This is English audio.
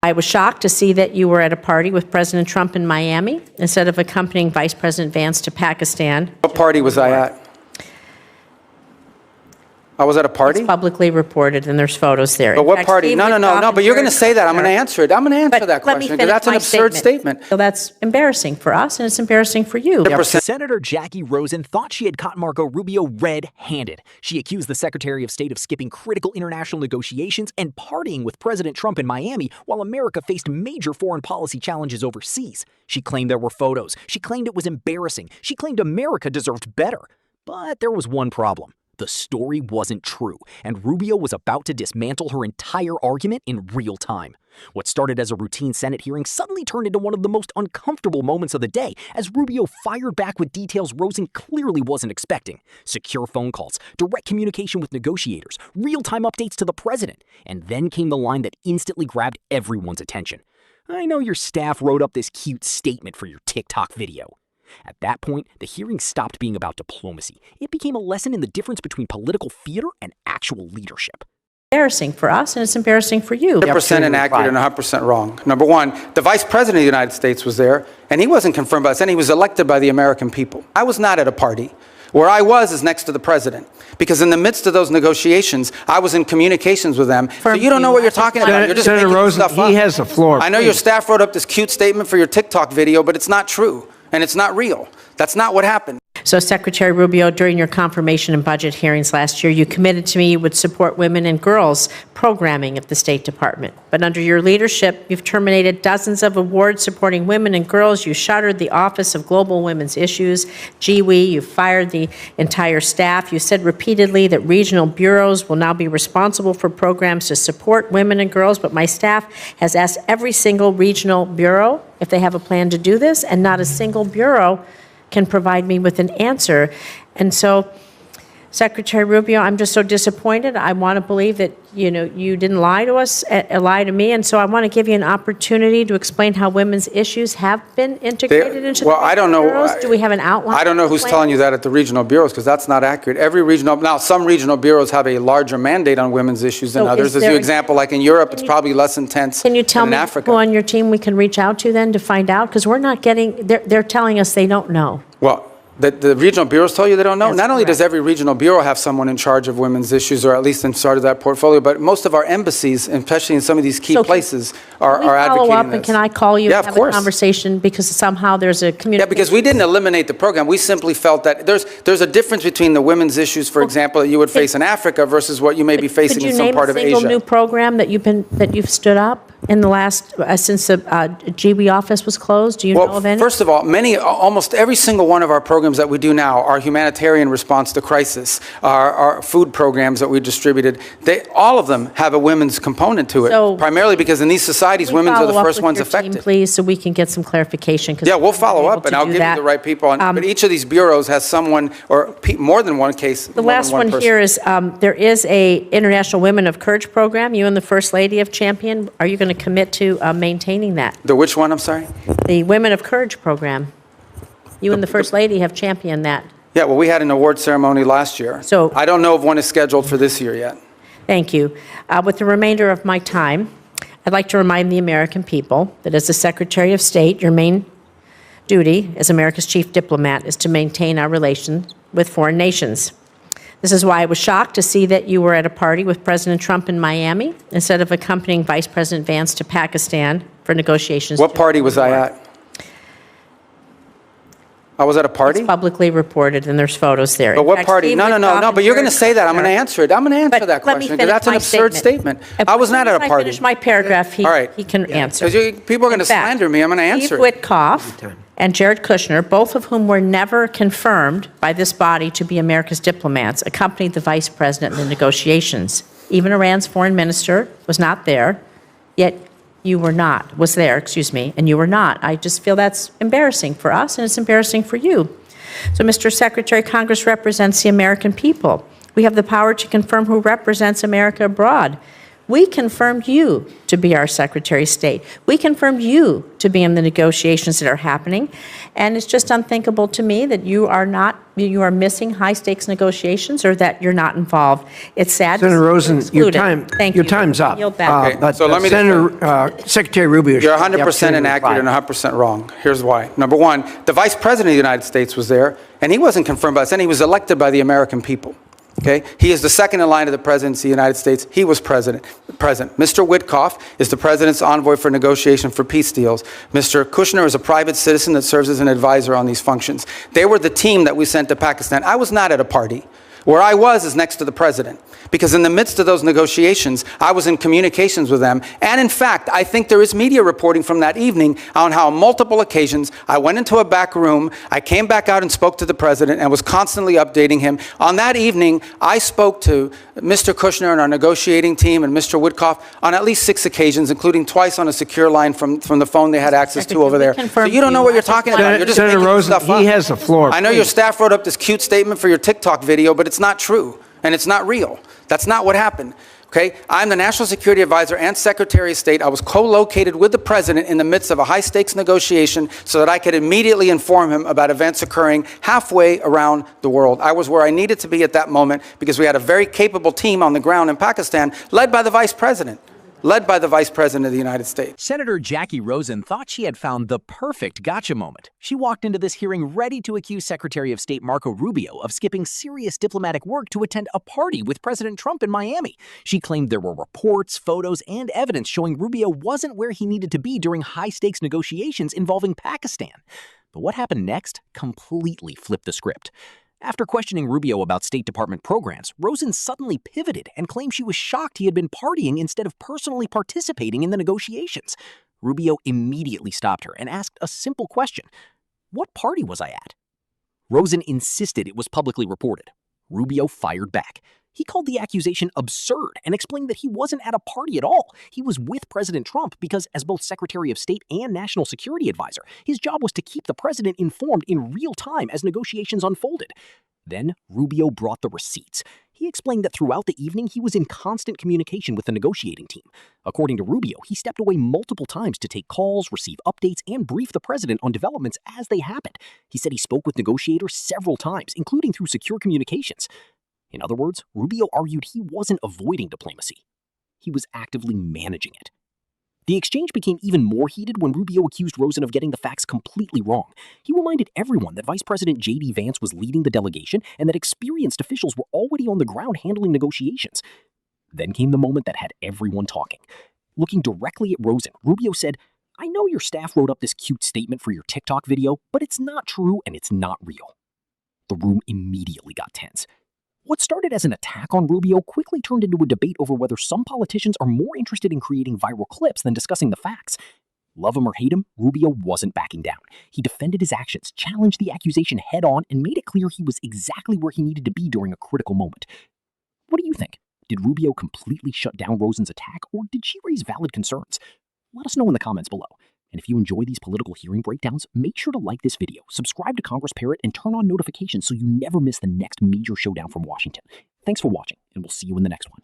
I was shocked to see that you were at a party with President Trump in Miami instead of accompanying Vice President Vance to Pakistan. What party was I at? I was at a party? It's publicly reported, and there's photos there. But what party? No, but you're going to say that. I'm going to answer it. I'm going to answer that question, because that's an absurd statement. So that's embarrassing for us, and it's embarrassing for you. Senator Jackie Rosen thought she had caught Marco Rubio red-handed. She accused the Secretary of State of skipping critical international negotiations and partying with President Trump in Miami while America faced major foreign policy challenges overseas. She claimed there were photos. She claimed it was embarrassing. She claimed America deserved better. But there was one problem. The story wasn't true, and Rubio was about to dismantle her entire argument in real time. What started as a routine Senate hearing suddenly turned into one of the most uncomfortable moments of the day as Rubio fired back with details Rosen clearly wasn't expecting. Secure phone calls, direct communication with negotiators, real-time updates to the president. And then came the line that instantly grabbed everyone's attention. "I know your staff wrote up this cute statement for your TikTok video." At that point, the hearing stopped being about diplomacy. It became a lesson in the difference between political theater and actual leadership. Embarrassing for us, and it's embarrassing for you. 100% inaccurate and 100% wrong. Number one, the Vice President of the United States was there, and he wasn't confirmed by us, and he was elected by the American people. I was not at a party. Where I was is next to the president, because in the midst of those negotiations, I was in communications with them. So you don't know what you're talking about. You're just Senator making Rosen, stuff up. he has the floor. I know your staff wrote up this cute statement for your TikTok video, but it's not true, and it's not real. That's not what happened. So, Secretary Rubio, during your confirmation and budget hearings last year, you committed to me you would support women and girls programming at the State Department. But under your leadership, you've terminated dozens of awards supporting women and girls. You shuttered the Office of Global Women's Issues, GWE. You fired the entire staff. You said repeatedly that regional bureaus will now be responsible for programs to support women and girls. But my staff has asked every single regional bureau if they have a plan to do this, and not a single bureau can provide me with an answer. And so, Secretary Rubio, I'm just so disappointed. I want to believe that, you didn't lie to us, lie to me, and so I want to give you an opportunity to explain how women's issues have been integrated into the I don't know. bureaus. Do we have an outline? I don't know who's telling you that at the regional bureaus, because that's not accurate. Now some regional bureaus have a larger mandate on women's issues than others. As you example, like in Europe, it's probably less intense than in Africa. Can you tell me who on your team we can reach out to then to find out? Because we're not getting, they're telling us they don't know. Well, the regional bureaus tell you they don't know? That's Not only correct. does every regional bureau have someone in charge of women's issues, or at least in charge of that portfolio, but most of our embassies, especially in some of these key places, are advocating follow up, this. and can I call you and Yeah, have of course. a conversation, because somehow there's a communication? Yeah, because we didn't eliminate the program. We simply felt that there's a difference between the women's issues, for example, that you would face in Africa versus what you may be facing in some part of Could you name a Asia. single new program that you've stood up in the last, since the GWE office was closed? Do you know of any? First of all, almost every single one of our programs that we do now, our humanitarian response to crisis, our food programs that we distributed, all of them have a women's component to it. So, primarily because in these societies, women are the first ones affected. Team, please, so we can get some clarification. Yeah, we'll follow up, and I'll give you the right people. But each of these bureaus has someone, or more than one case. The last one here is, there is a International Women of Courage program. You and the First Lady have championed. Are you going to commit to maintaining that? The which one, I'm sorry? The Women of Courage program. You and the First Lady have championed that. Yeah, well, we had an award ceremony last year. So I don't know if one is scheduled for this year yet. Thank you. With the remainder of my time, I'd like to remind the American people that as the Secretary of State, your main duty as America's chief diplomat is to maintain our relations with foreign nations. This is why I was shocked to see that you were at a party with President Trump in Miami instead of accompanying Vice President Vance to Pakistan for negotiations. What party was I at? I was at a party? It's publicly reported, and there's photos there. But what party? No, but you're going to say that. I'm going to answer it. I'm going to answer that question, because that's an absurd statement. I was not at a party. If I finish my paragraph, he can answer. People are going to slander me. I'm going to answer Steve it. Witkoff and Jared Kushner, both of whom were never confirmed by this body to be America's diplomats, accompanied the vice president in the negotiations. Even Iran's foreign minister was not there, yet was there, and you were not. I just feel that's embarrassing for us, and it's embarrassing for you. So, Mr. Secretary, Congress represents the American people. We have the power to confirm who represents America abroad. We confirmed you to be our Secretary of State. We confirmed you to be in the negotiations that are happening. And it's just unthinkable to me that you are missing high-stakes negotiations or that you're not involved. It's sad. Senator Rosen, your Thank you. time's up. Yield back. Okay, so let me Secretary Rubio. You're 100% inaccurate and 100% wrong. Here's why. Number one, the Vice President of the United States was there, and he wasn't confirmed by us, and he was elected by the American people. Okay? He is the second in line to the presidency of the United States. He was present. Mr. Witkoff is the president's envoy for negotiation for peace deals. Mr. Kushner is a private citizen that serves as an advisor on these functions. They were the team that we sent to Pakistan. I was not at a party. Where I was is next to the president, because in the midst of those negotiations, I was in communications with them. And in fact, I think there is media reporting from that evening on how on multiple occasions I went into a back room, I came back out and spoke to the president and was constantly updating him. On that evening, I spoke to Mr. Kushner and our negotiating team and Mr. Witkoff on at least 6 occasions, including twice on a secure line from the phone they had access to over there. So you don't know what you're talking about. You're just Senator making Rosen, stuff up. he has the floor. I know your staff wrote up this cute statement for your TikTok video, but it's not true, and it's not real. That's not what happened. Okay? I'm the National Security Advisor and Secretary of State. I was co-located with the President in the midst of a high-stakes negotiation so that I could immediately inform him about events occurring halfway around the world. I was where I needed to be at that moment because we had a very capable team on the ground in Pakistan, led by the Vice President. Led by the Vice President of the United States. Senator Jackie Rosen thought she had found the perfect gotcha moment. She walked into this hearing ready to accuse Secretary of State Marco Rubio of skipping serious diplomatic work to attend a party with President Trump in Miami. She claimed there were reports, photos, and evidence showing Rubio wasn't where he needed to be during high-stakes negotiations involving Pakistan. But what happened next completely flipped the script. After questioning Rubio about State Department programs, Rosen suddenly pivoted and claimed she was shocked he had been partying instead of personally participating in the negotiations. Rubio immediately stopped her and asked a simple question: "What party was I at?" Rosen insisted it was publicly reported. Rubio fired back. He called the accusation absurd and explained that he wasn't at a party at all. He was with President Trump because, as both Secretary of State and National Security Advisor, his job was to keep the president informed in real time as negotiations unfolded. Then Rubio brought the receipts. He explained that throughout the evening, he was in constant communication with the negotiating team. According to Rubio, he stepped away multiple times to take calls, receive updates, and brief the president on developments as they happened. He said he spoke with negotiators several times, including through secure communications. In other words, Rubio argued he wasn't avoiding diplomacy. He was actively managing it. The exchange became even more heated when Rubio accused Rosen of getting the facts completely wrong. He reminded everyone that Vice President J.D. Vance was leading the delegation and that experienced officials were already on the ground handling negotiations. Then came the moment that had everyone talking. Looking directly at Rosen, Rubio said, "I know your staff wrote up this cute statement for your TikTok video, but it's not true and it's not real." The room immediately got tense. What started as an attack on Rubio quickly turned into a debate over whether some politicians are more interested in creating viral clips than discussing the facts. Love him or hate him, Rubio wasn't backing down. He defended his actions, challenged the accusation head-on, and made it clear he was exactly where he needed to be during a critical moment. What do you think? Did Rubio completely shut down Rosen's attack, or did she raise valid concerns? Let us know in the comments below. And if you enjoy these political hearing breakdowns, make sure to like this video, subscribe to Congress Parrot, and turn on notifications so you never miss the next major showdown from Washington. Thanks for watching, and we'll see you in the next one.